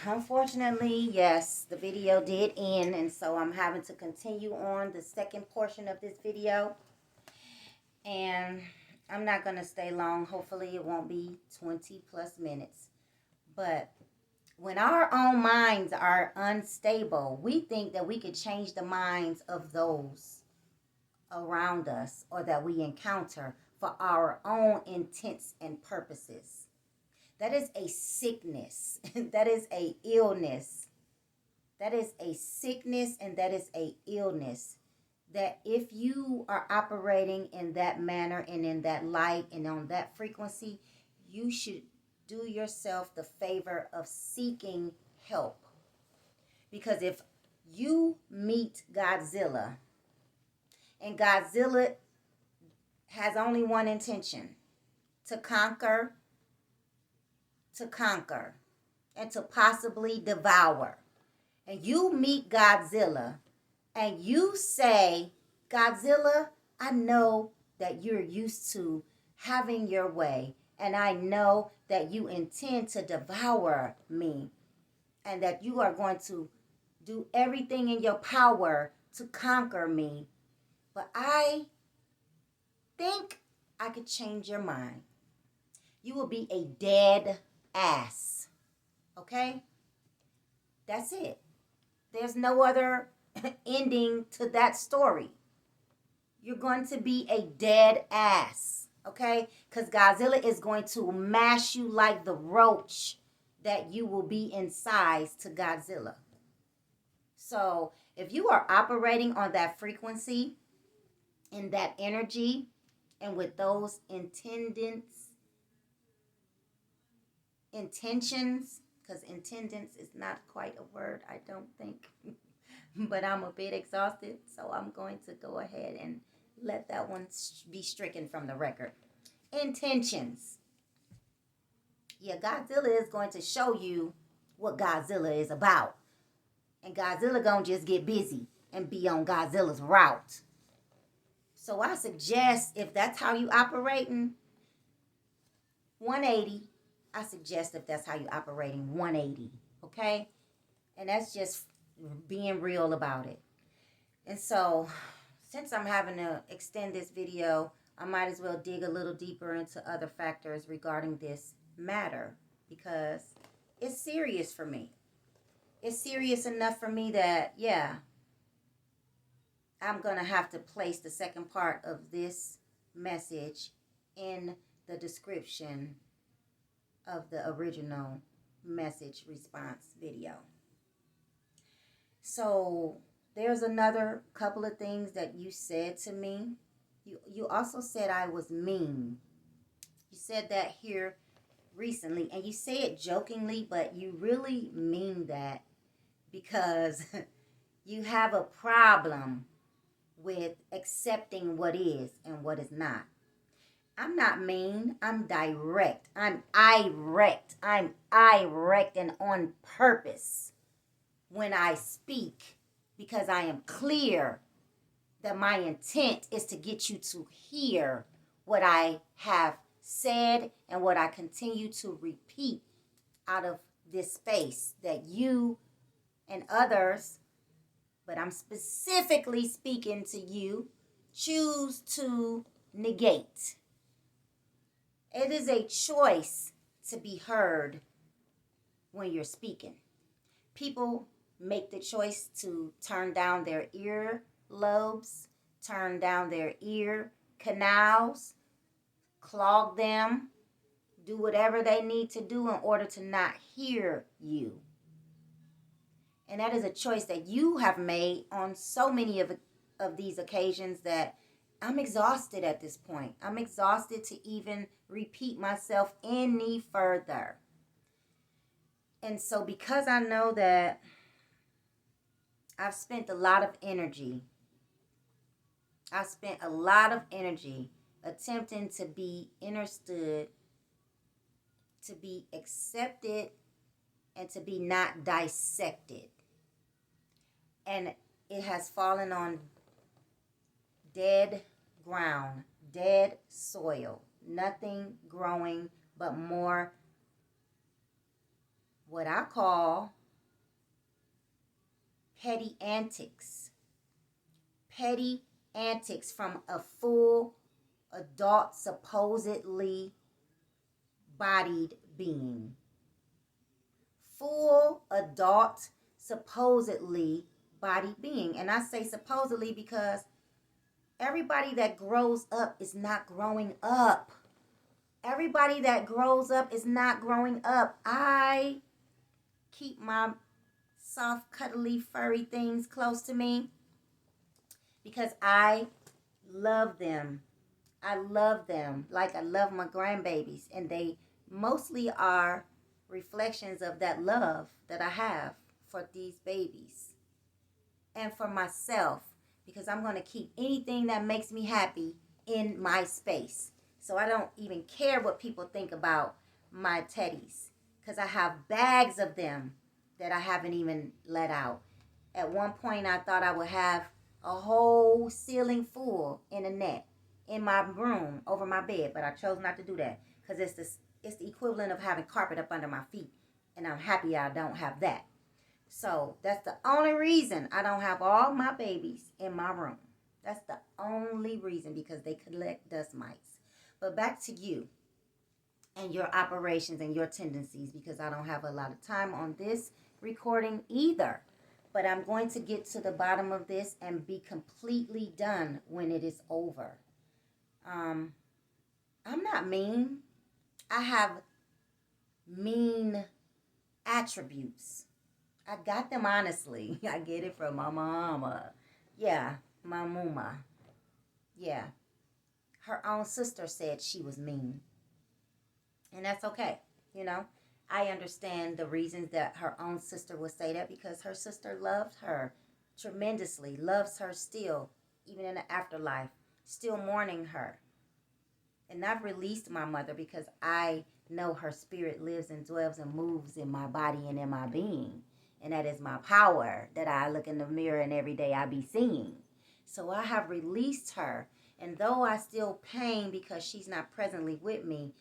Unfortunately, yes, the video did end, and so I'm having to continue on the second portion of this video. And I'm not going to stay long. Hopefully, it won't be 20 plus minutes. But when our own minds are unstable, we think that we could change the minds of those around us or that we encounter for our own intents and purposes. That is a sickness. That is a illness. That is a sickness and that is a illness. That if you are operating in that manner and in that light and on that frequency, you should do yourself the favor of seeking help. Because if you meet Godzilla, and Godzilla has only one intention, to conquer, and to possibly devour. And you meet Godzilla and you say, Godzilla, I know that you're used to having your way, and I know that you intend to devour me, and that you are going to do everything in your power to conquer me. But I think I could change your mind. You will be a dead ass. Okay? That's it. There's no other ending to that story. You're going to be a dead ass. Okay? Because Godzilla is going to mash you like the roach that you will be in size to Godzilla. So if you are operating on that frequency, in that energy, and with those intentions, because intendance is not quite a word, I don't think. But I'm a bit exhausted, so I'm going to go ahead and let that one be stricken from the record. Intentions. Yeah, Godzilla is going to show you what Godzilla is about. And Godzilla gonna just get busy and be on Godzilla's route. So I suggest, if that's how you operating, 180. I suggest if that's how you operating, 180. Okay? And that's just being real about it. And so, since I'm having to extend this video, I might as well dig a little deeper into other factors regarding this matter, because it's serious for me. It's serious enough for me that, yeah, I'm going to have to place the second part of this message in the description of the original message response video. So there's another couple of things that you said to me. You also said I was mean. You said that here recently, and you say it jokingly, but you really mean that, because you have a problem with accepting what is and what is not. I'm not mean. I'm direct. I'm irect. I'm irect and on purpose when I speak, because I am clear that my intent is to get you to hear what I have said and what I continue to repeat out of this space that you and others, but I'm specifically speaking to you, choose to negate. It is a choice to be heard when you're speaking. People make the choice to turn down their ear lobes, turn down their ear canals, clog them, do whatever they need to do in order to not hear you. And that is a choice that you have made on so many of these occasions that I'm exhausted at this point. I'm exhausted to even repeat myself any further. And so because I know that I've spent a lot of energy attempting to be understood, to be accepted, and to be not dissected. And it has fallen on dead ground, dead soil, nothing growing but more what I call petty antics. Petty antics from a full adult, supposedly bodied being. Full adult, supposedly bodied being. And I say supposedly because everybody that grows up is not growing up. Everybody that grows up is not growing up. I keep my soft, cuddly, furry things close to me because I love them. I love them like I love my grandbabies, and they mostly are reflections of that love that I have for these babies and for myself, because I'm going to keep anything that makes me happy in my space. So I don't even care what people think about my teddies, because I have bags of them that I haven't even let out. At one point, I thought I would have a whole ceiling full in a net in my room over my bed, but I chose not to do that because it's the equivalent of having carpet up under my feet, and I'm happy I don't have that. So that's the only reason I don't have all my babies in my room. That's the only reason, because they collect dust mites. But back to you and your operations and your tendencies, because I don't have a lot of time on this recording either. But I'm going to get to the bottom of this and be completely done when it is over. I'm not mean. I have mean attributes. I got them honestly. I get it from my mama. Yeah, my mama. Yeah. Her own sister said she was mean. And that's okay. You know, I understand the reasons that her own sister would say that, because her sister loved her tremendously, loves her still, even in the afterlife, still mourning her. And I've released my mother because I know her spirit lives and dwells and moves in my body and in my being. And that is my power that I look in the mirror and every day I be seeing. So I have released her. And though I still pain because she's not presently with me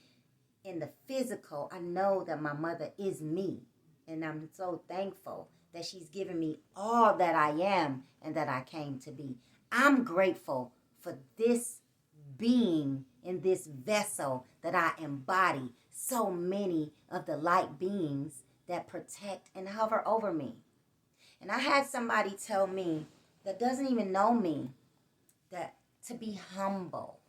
in the physical, I know that my mother is me. And I'm so thankful that she's given me all that I am and that I came to be. I'm grateful for this being in this vessel that I embody so many of the light beings that protect and hover over me. And I had somebody tell me that doesn't even know me that to be humble.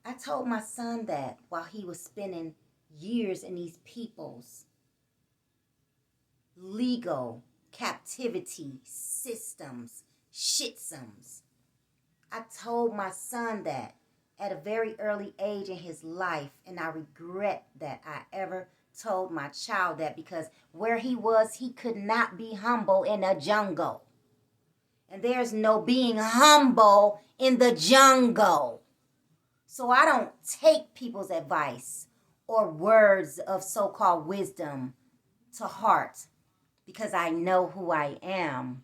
I told my son that while he was spending years in these people's legal captivity systems, shitsums. I told my son that at a very early age in his life, and I regret that I ever told my child that, because where he was, he could not be humble in a jungle. And there's no being humble in the jungle. So I don't take people's advice or words of so-called wisdom to heart, because I know who I am.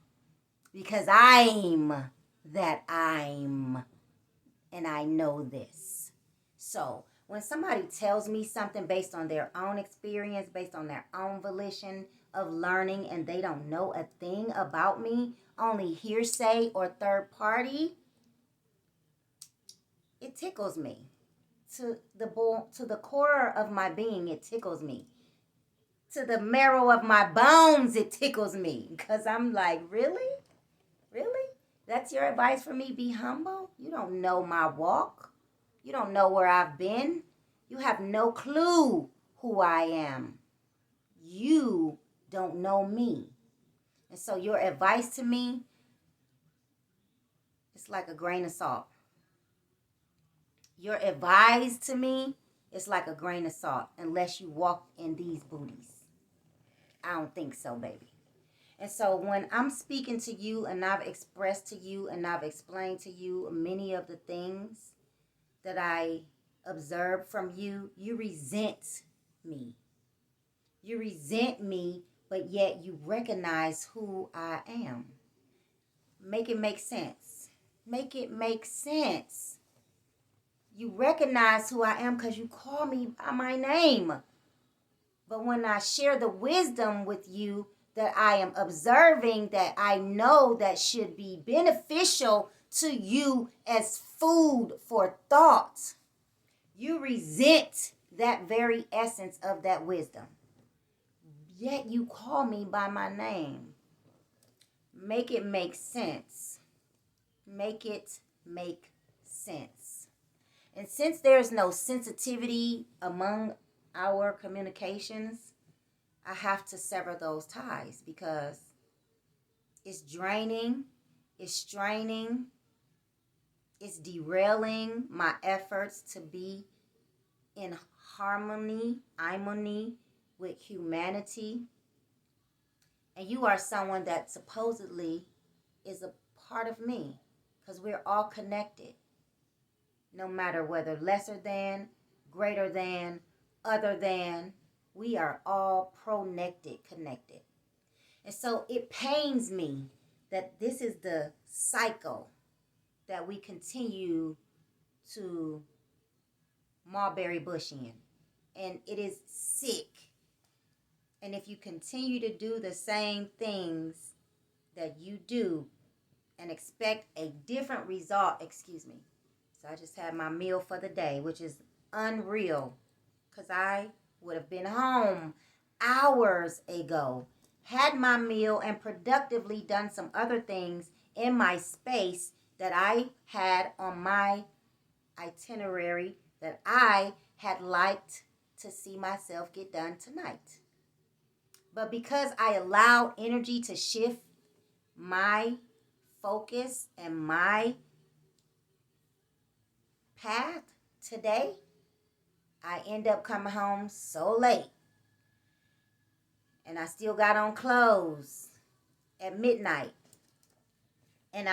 Because I'm that I'm. And I know this. So when somebody tells me something based on their own experience, based on their own volition of learning, and they don't know a thing about me, only hearsay or third party, it tickles me. To the core of my being, it tickles me. To the marrow of my bones, it tickles me. Because I'm like, really? Really? That's your advice for me? Be humble? You don't know my walk. You don't know where I've been. You have no clue who I am. You don't know me. And so your advice to me, it's like a grain of salt. Your advice to me is like a grain of salt, unless you walk in these booties. I don't think so, baby. And so when I'm speaking to you and I've expressed to you and I've explained to you many of the things that I observe from you, you resent me. You resent me, but yet you recognize who I am. Make it make sense. Make it make sense. You recognize who I am because you call me by my name. But when I share the wisdom with you that I am observing, that I know that should be beneficial to you as food for thought, you resent that very essence of that wisdom. Yet you call me by my name. Make it make sense. Make it make sense. And since there's no sensitivity among our communications, I have to sever those ties because it's draining, it's straining, it's derailing my efforts to be in harmony with humanity. And you are someone that supposedly is a part of me because we're all connected. No matter whether lesser than, greater than, other than, we are all connected. And so it pains me that this is the cycle that we continue to mulberry bush in. And it is sick. And if you continue to do the same things that you do and expect a different result, So I just had my meal for the day, which is unreal because I would have been home hours ago, had my meal, and productively done some other things in my space that I had on my itinerary that I had liked to see myself get done tonight. But because I allowed energy to shift my focus and my path today, I end up coming home so late. And I still got on clothes at midnight. And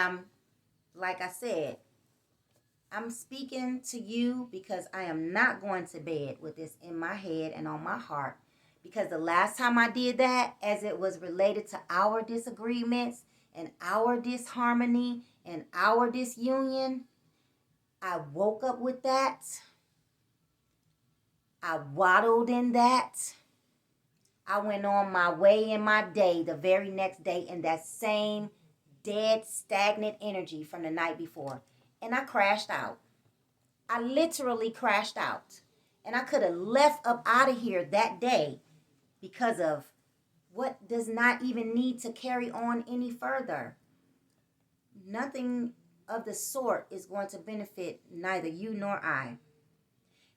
like I said, I'm speaking to you because I am not going to bed with this in my head and on my heart. Because the last time I did that, as it was related to our disagreements and our disharmony and our disunion, I woke up with that. I waddled in that. I went on my way in my day the very next day in that same dead, stagnant energy from the night before. And I crashed out. I literally crashed out. And I could have left up out of here that day because of what does not even need to carry on any further. Nothing of the sort is going to benefit neither you nor I.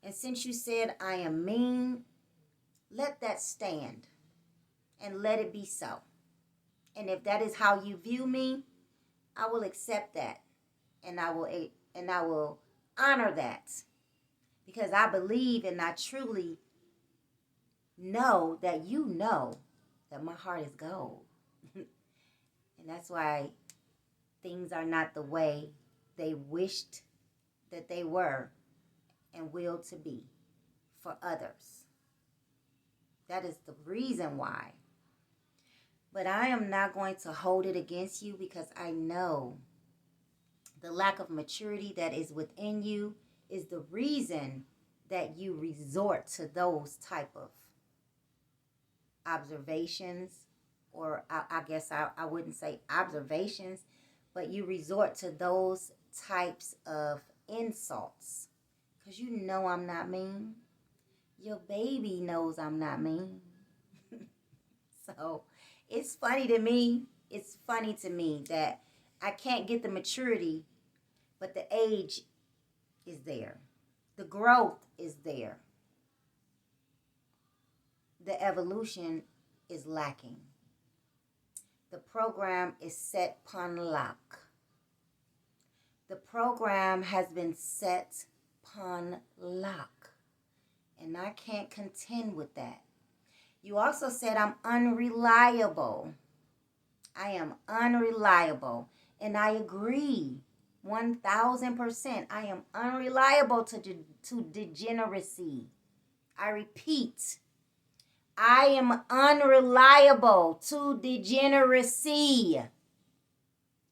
And since you said I am mean, let that stand and let it be so. And if that is how you view me, I will accept that and I will honor that because I believe and I truly know that you know that my heart is gold. And that's why things are not the way they wished that they were and will to be for others. That is the reason why. But I am not going to hold it against you because I know the lack of maturity that is within you is the reason that you resort to those type of observations, or I guess I wouldn't say observations, but you resort to those types of insults because you know I'm not mean. Your baby knows I'm not mean. So it's funny to me. It's funny to me that I can't get the maturity, but the age is there. The growth is there. The evolution is lacking. The program is set upon lock. The program has been set upon lock. And I can't contend with that. You also said I'm unreliable. I am unreliable. And I agree 1,000%. I am unreliable to degeneracy. I repeat, I am unreliable to degeneracy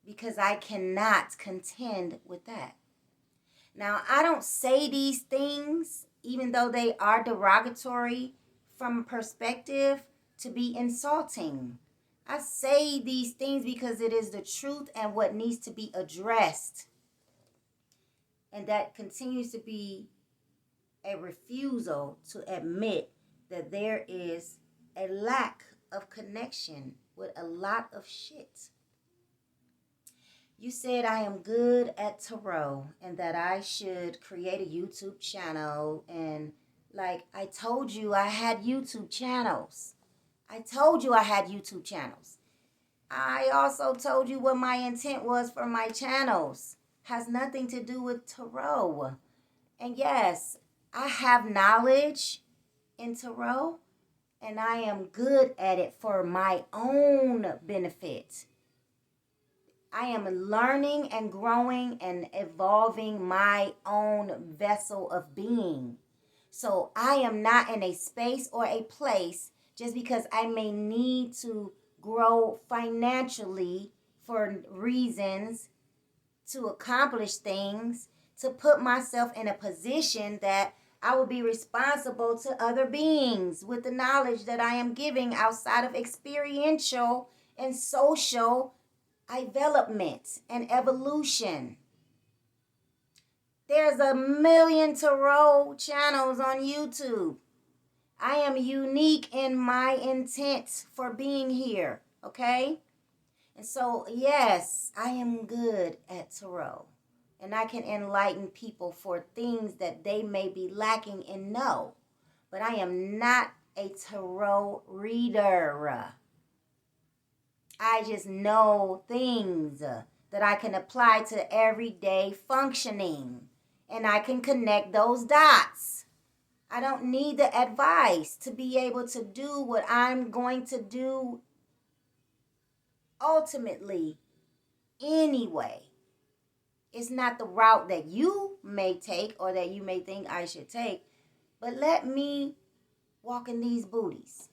because I cannot contend with that. Now, I don't say these things, even though they are derogatory from perspective to be insulting. I say these things because it is the truth and what needs to be addressed. And that continues to be a refusal to admit that there is a lack of connection with a lot of shit. You said I am good at tarot and that I should create a YouTube channel. And like I told you, I had YouTube channels. I also told you what my intent was for my channels. Has nothing to do with tarot. And yes, I have knowledge in tarot, and I am good at it for my own benefit. I am learning and growing and evolving my own vessel of being. So I am not in a space or a place just because I may need to grow financially for reasons to accomplish things, to put myself in a position that I will be responsible to other beings with the knowledge that I am giving outside of experiential and social development and evolution. There's a million tarot channels on YouTube. I am unique in my intent for being here, okay? And so, yes, I am good at tarot. And I can enlighten people for things that they may be lacking in know. But I am not a tarot reader. I just know things that I can apply to everyday functioning. And I can connect those dots. I don't need the advice to be able to do what I'm going to do ultimately anyway. It's not the route that you may take or that you may think I should take, but let me walk in these booties.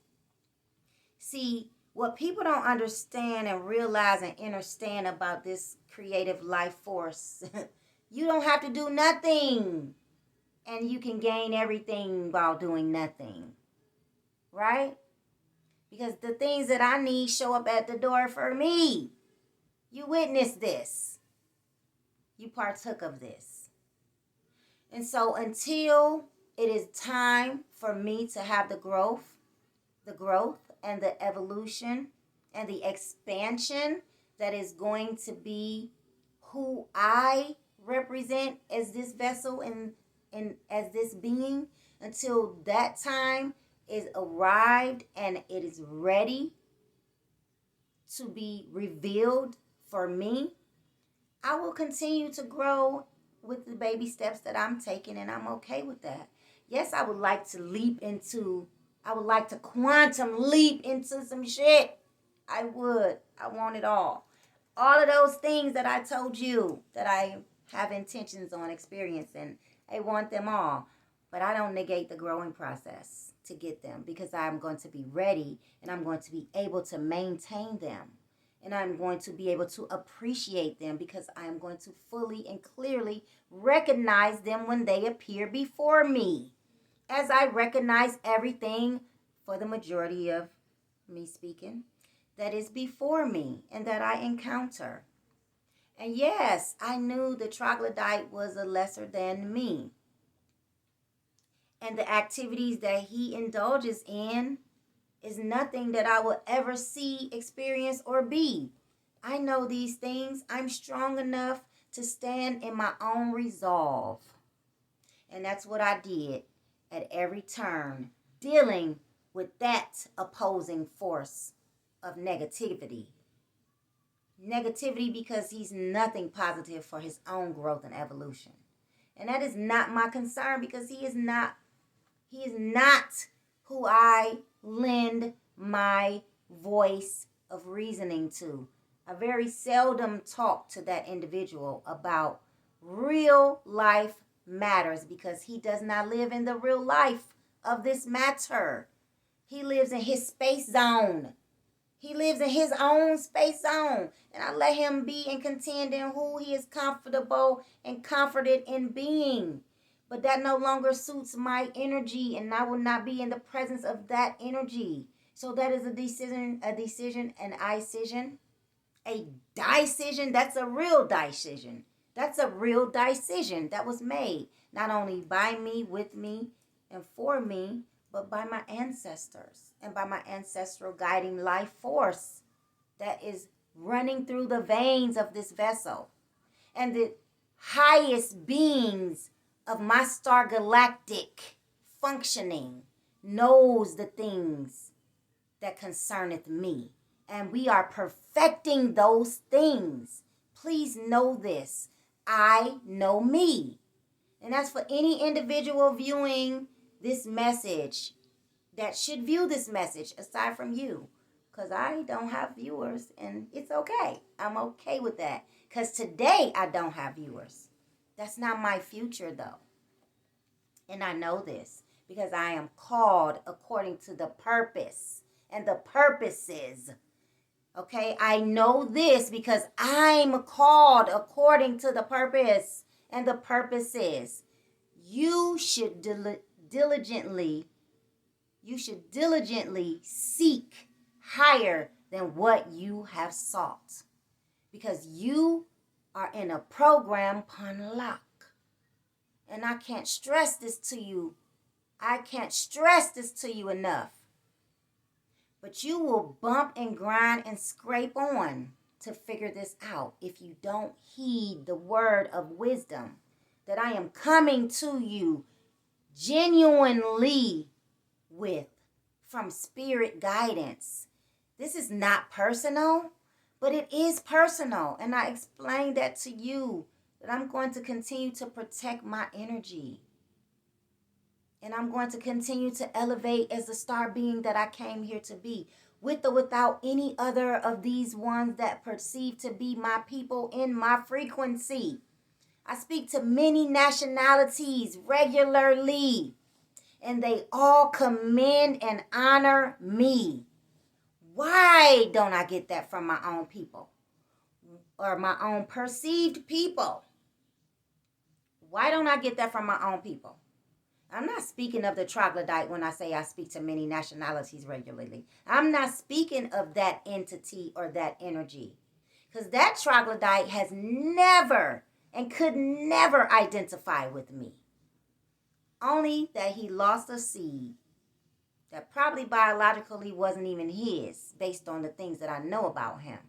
See, what people don't understand and realize and understand about this creative life force, you don't have to do nothing, and you can gain everything while doing nothing, right? Because the things that I need show up at the door for me. You witnessed this. You partook of this. And so until it is time for me to have the growth and the evolution and the expansion that is going to be who I represent as this vessel and as this being, until that time is arrived and it is ready to be revealed for me, I will continue to grow with the baby steps that I'm taking, and I'm okay with that. Yes, I would like to quantum leap into some shit. I would. I want it all. All of those things that I told you that I have intentions on experiencing, I want them all. But I don't negate the growing process to get them, because I'm going to be ready and I'm going to be able to maintain them. And I'm going to be able to appreciate them because I'm going to fully and clearly recognize them when they appear before me. As I recognize everything, for the majority of me speaking, that is before me and that I encounter. And yes, I knew the troglodyte was a lesser than me. And the activities that he indulges in is nothing that I will ever see, experience, or be. I know these things. I'm strong enough to stand in my own resolve. And that's what I did at every turn, dealing with that opposing force of negativity. Negativity because he's nothing positive for his own growth and evolution. And that is not my concern, because he is not who I lend my voice of reasoning to. I very seldom talk to that individual about real life matters, because he does not live in the real life of this matter. He lives in his space zone. He lives in his own space zone. And I let him be and contend in who he is comfortable and comforted in being. But that no longer suits my energy, and I will not be in the presence of that energy. So that is a decision, an decision, a decision. That's a real decision. That's a real decision that was made, not only by me, with me, and for me, but by my ancestors and by my ancestral guiding life force that is running through the veins of this vessel. And the highest beings of my star galactic functioning knows the things that concerneth me. And we are perfecting those things. Please know this. I know me. And that's for any individual viewing this message that should view this message aside from you. Because I don't have viewers, and it's okay. I'm okay with that. Because today I don't have viewers. That's not my future, though. And I know this because I am called according to the purpose and the purposes. Okay, I know this because I'm called according to the purpose and the purposes. You should diligently seek higher than what you have sought, because you are in a program upon lock. And I can't stress this to you. I can't stress this to you enough. But you will bump and grind and scrape on to figure this out if you don't heed the word of wisdom that I am coming to you genuinely with from spirit guidance. This is not personal, but it is personal. And I explained that to you, that I'm going to continue to protect my energy. And I'm going to continue to elevate as the star being that I came here to be, with or without any other of these ones that perceive to be my people in my frequency. I speak to many nationalities regularly, and they all commend and honor me. Why don't I get that from my own people or my own perceived people? Why don't I get that from my own people? I'm not speaking of the troglodyte when I say I speak to many nationalities regularly. I'm not speaking of that entity or that energy, because that troglodyte has never and could never identify with me. Only that he lost a seed that probably biologically wasn't even his, based on the things that I know about him.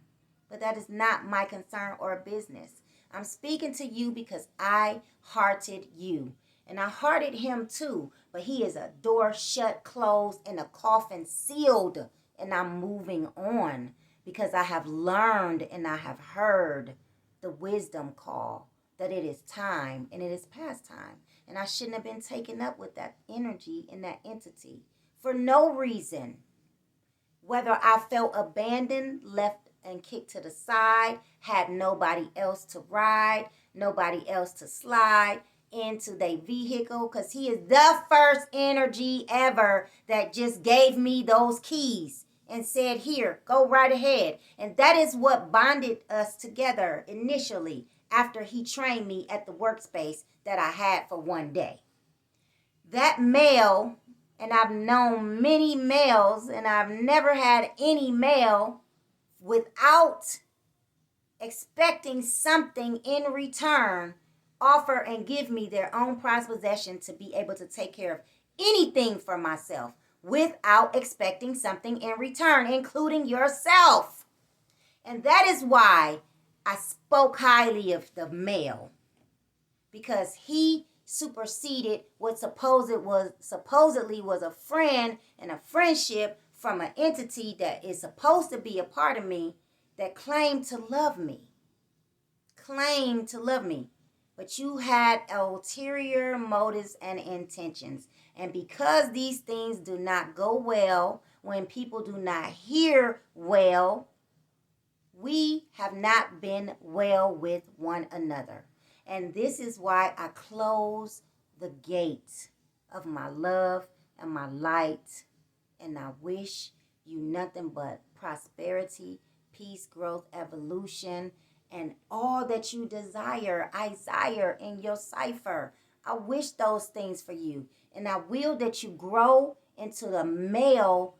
But that is not my concern or business. I'm speaking to you because I hearted you. And I hearted him too, but he is a door shut, closed, and a coffin sealed. And I'm moving on because I have learned and I have heard the wisdom call that it is time and it is past time. And I shouldn't have been taken up with that energy and that entity for no reason. Whether I felt abandoned, left and kicked to the side, had nobody else to ride, nobody else to slide into their vehicle, because he is the first energy ever that just gave me those keys and said, here, go right ahead. And that is what bonded us together initially after he trained me at the workspace that I had for one day. That male, and I've known many males, and I've never had any male without expecting something in return offer and give me their own prized possession to be able to take care of anything for myself without expecting something in return, including yourself. And that is why I spoke highly of the male, because he superseded what supposedly was a friend and a friendship from an entity that is supposed to be a part of me that claimed to love me. But you had ulterior motives and intentions. And because these things do not go well, when people do not hear well, we have not been well with one another. And this is why I close the gate of my love and my light. And I wish you nothing but prosperity, peace, growth, evolution, and all that you desire. I desire in your cipher. I wish those things for you. And I will that you grow into the male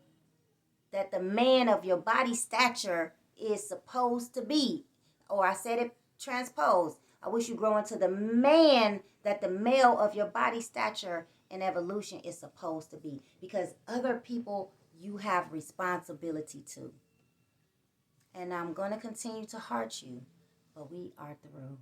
that the man of your body stature is supposed to be. Or I said it transposed. I wish you grow into the man that the male of your body stature and evolution is supposed to be. Because other people you have responsibility to. And I'm going to continue to hurt you, but we are through.